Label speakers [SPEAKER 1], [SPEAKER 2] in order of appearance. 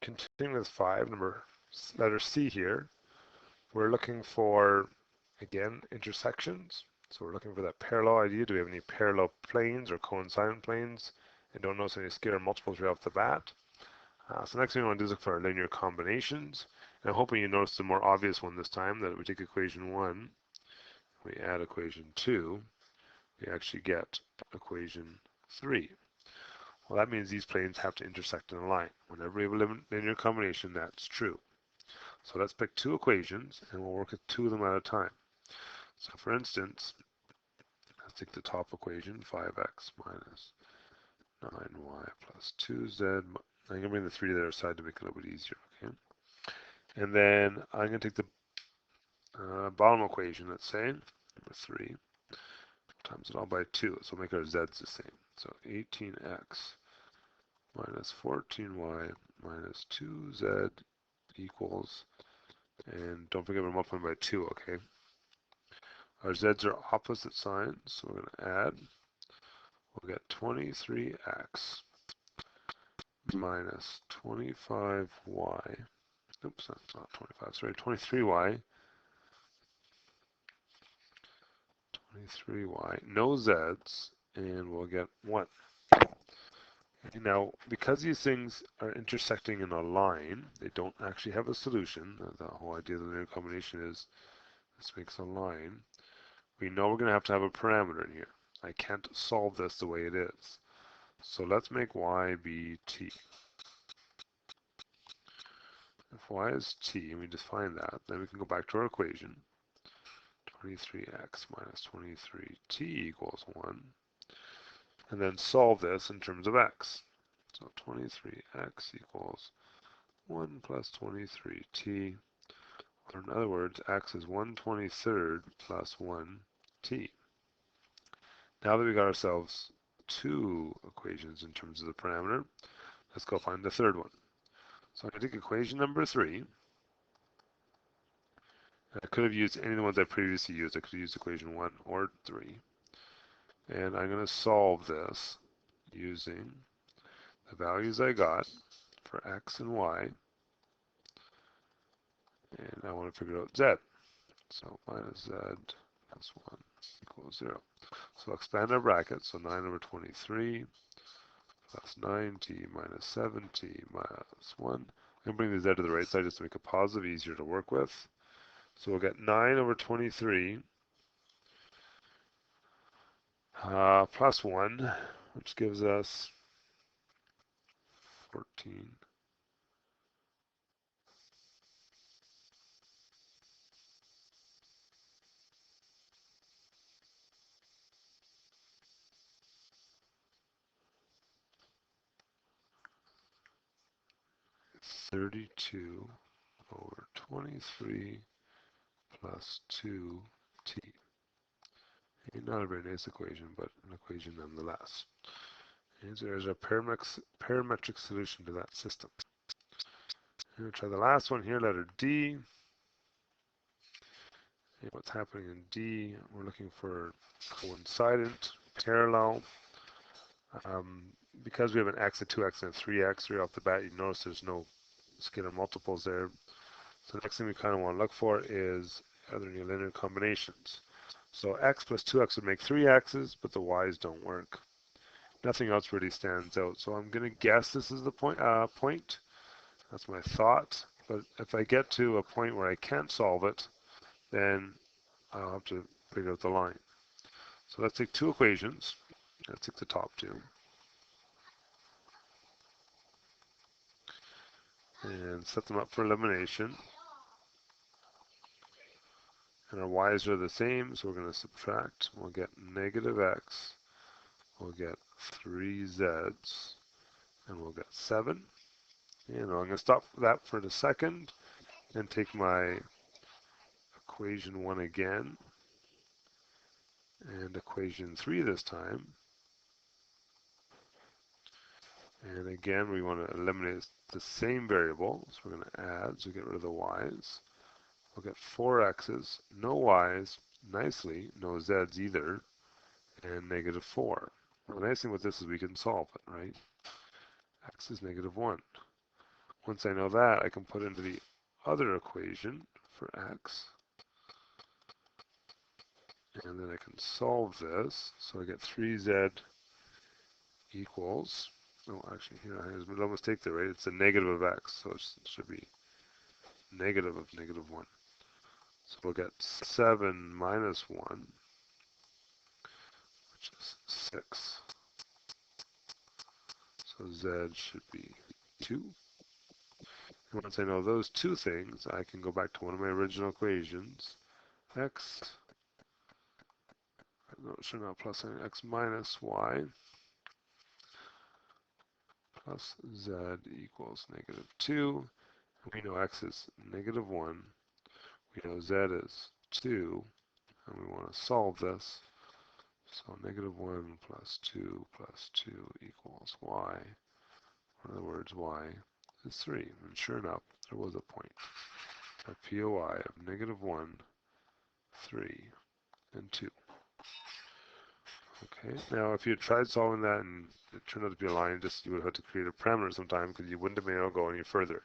[SPEAKER 1] Continuing with 5, letter C here, we're looking for, again, intersections. So we're looking for that parallel idea. Do we have any parallel planes or coincident planes? And don't notice any scalar multiples right off the bat. So next thing we want to do is look for our linear combinations. And I'm hoping you notice the more obvious one this time, that we take equation 1, we add equation 2, we actually get equation 3. Well, that means these planes have to intersect in a line. Whenever we have a linear combination, that's true. So let's pick two equations, and we'll work with two of them at a time. So for instance, let's take the top equation, 5x minus 9y plus 2z. I'm going to bring the 3 to the other side to make it a little bit easier, okay? And then I'm going to take the bottom equation, let's say, number 3, times it all by 2. So we'll make our z's the same. So 18x minus 14y minus 2z equals, and don't forget we're multiplying by 2, okay? Our z's are opposite signs, so we're going to add. We'll get 23x minus 25y. Oops, that's not 25, sorry, 23y. 23y, no z's, and we'll get 1. Now, because these things are intersecting in a line, they don't actually have a solution. The whole idea of the linear combination is this makes a line. We know we're going to have a parameter in here. I can't solve this the way it is. So let's make y be t. If y is t, and we define that, then we can go back to our equation. 23x minus 23t equals 1. And then solve this in terms of x. So 23x equals 1 plus 23t. Or in other words, x is 1/23 plus 1t. Now that we got ourselves two equations in terms of the parameter, let's go find the third one. So I'm going to take equation number 3. I could have used any of the ones I previously used. I could have used equation 1 or 3. And I'm going to solve this using the values I got for x and y. And I want to figure out z. So minus z plus 1 equals 0. So I'll expand our bracket. So 9 over 23 plus 9t minus 7t minus 1. I'm going to bring the z to the right side just to make it positive, easier to work with. So we'll get 9 over 23 plus 1, which gives us 14. It's 32 over 23 plus 2t. Not a very nice equation, but an equation nonetheless. And so there's a parametric solution to that system. I'm going to try the last one here, letter D. And what's happening in D, we're looking for coincident, parallel. Because we have an x, a 2x, and a 3x right off the bat, you notice there's no scalar multiples there. So the next thing we kind of want to look for is, are there any linear combinations? So x plus 2x would make 3x's, but the y's don't work. Nothing else really stands out. So I'm going to guess this is the point. That's my thought. But if I get to a point where I can't solve it, then I'll have to figure out the line. So let's take two equations. Let's take the top two. And set them up for elimination. And our y's are the same, so we're going to subtract. We'll get negative x. We'll get 3z's. And we'll get 7. And I'm going to stop that for a second and take my equation 1 again. And equation 3 this time. And again, we want to eliminate the same variable. So we're going to add, so get rid of the y's. We'll get 4x's, no y's, nicely, no z's either, and negative 4. Well, the nice thing with this is we can solve it, right? X is negative 1. Once I know that, I can put into the other equation for x, and then I can solve this. So I get 3z equals, oh, actually, here I have a little mistake there, right? It's a negative of x, so it should be negative of negative 1. So we'll get 7 minus 1, which is 6. So z should be 2. And once I know those two things, I can go back to one of my original equations. X, no, it should not plus x minus y plus z equals negative 2. We know x is negative 1. We know z is 2. And we want to solve this. So negative 1 plus 2 plus 2 equals y. In other words, y is 3. And sure enough, there was a point. A POI of negative 1, 3, and 2. Okay, now if you had tried solving that and it turned out to be a line, you would have had to create a parameter sometime because you wouldn't have been able to go any further.